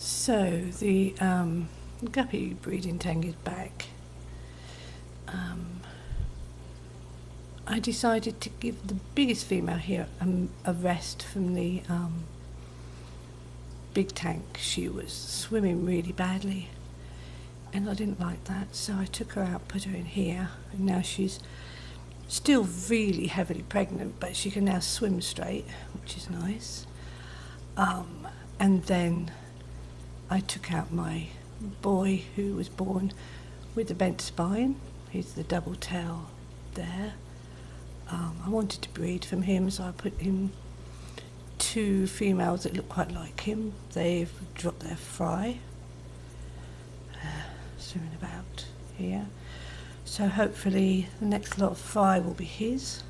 So the Guppy breeding tank is back. I decided to give the biggest female here a rest from the big tank. She was swimming really badly and I didn't like that, so I took her out, put her in here, and now she's still really heavily pregnant, but she can now swim straight, which is nice. And then I took out my boy who was born with a bent spine. He's the double tail there. I wanted to breed from him, so I put in two females that look quite like him. They've dropped their fry, swimming about here. So hopefully the next lot of fry will be his.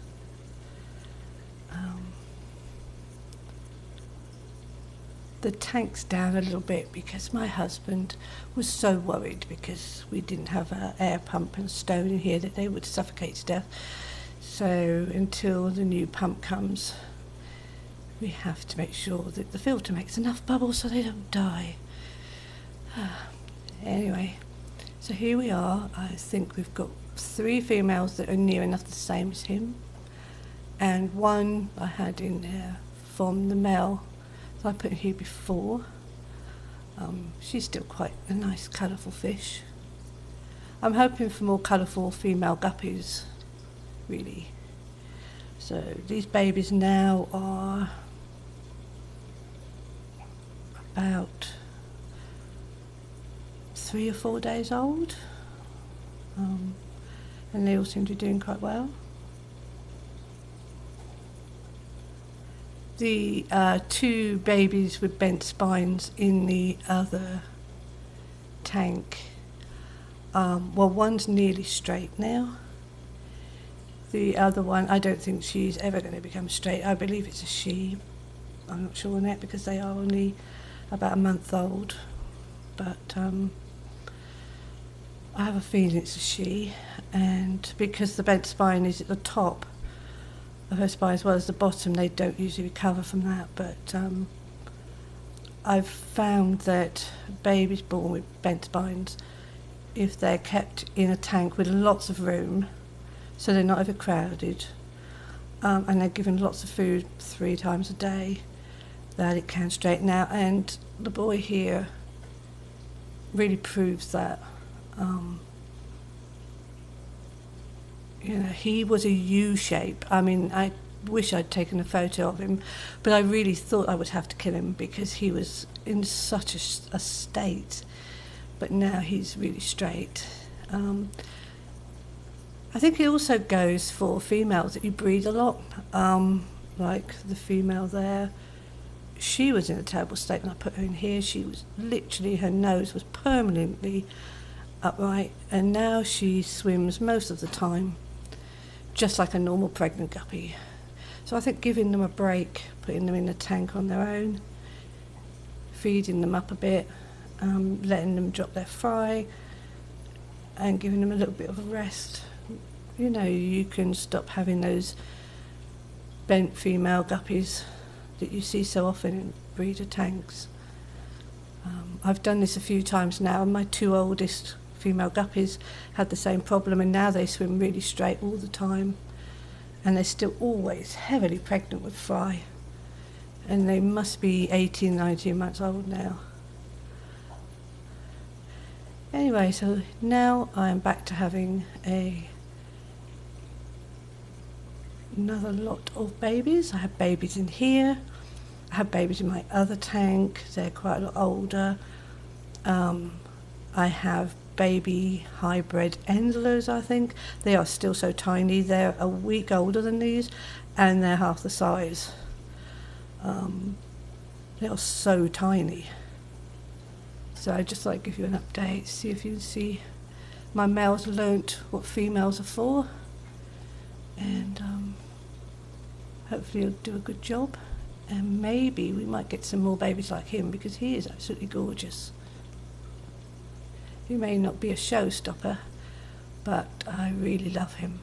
The tank's down a little bit because my husband was so worried because we didn't have an air pump and stone in here that they would suffocate to death. So until the new pump comes, we have to make sure that the filter makes enough bubbles so they don't die. Anyway, so here we are. I think we've got 3 females that are near enough the same as him, and one I had in there from the male that I put here before. She's still quite a nice colourful fish. I'm hoping for more colourful female guppies, really. So these babies now are about 3 or 4 days old, and they all seem to be doing quite well. The 2 babies with bent spines in the other tank, well, one's nearly straight now. The other one, I don't think she's ever going to become straight. I believe it's a she. I'm not sure on that because they are only about a month old, but I have a feeling it's a she, and because the bent spine is at the top of her spine as well as the bottom, they don't usually recover from that. But I've found that babies born with bent spines, if they're kept in a tank with lots of room, so they're not overcrowded, and they're given lots of food 3 times a day, that it can straighten out. And the boy here really proves that. You know, he was a U shape. I mean, I wish I'd taken a photo of him, but I really thought I would have to kill him because he was in such a state. But now he's really straight. I think it also goes for females that you breed a lot, like the female there. She was in a terrible state when I put her in here. She was literally, her nose was permanently upright, and now she swims most of the time, just like a normal pregnant guppy. So I think giving them a break, putting them in the tank on their own, feeding them up a bit, letting them drop their fry, and giving them a little bit of a rest. You know, you can stop having those bent female guppies that you see so often in breeder tanks. I've done this a few times now, and my 2 oldest female guppies had the same problem, and now they swim really straight all the time, and they're still always heavily pregnant with fry, and they must be 18, 19 months old now. Anyway, so now I'm back to having another lot of babies. I have babies in here, I have babies in my other tank, they're quite a lot older. I have baby hybrid Enzelas, I think. They are still so tiny. They're a week older than these, and they're half the size. They are so tiny. So I'd just like to give you an update, see if you can see my males learnt what females are for, and hopefully he'll do a good job, and maybe we might get some more babies like him because he is absolutely gorgeous. He may not be a showstopper, but I really love him.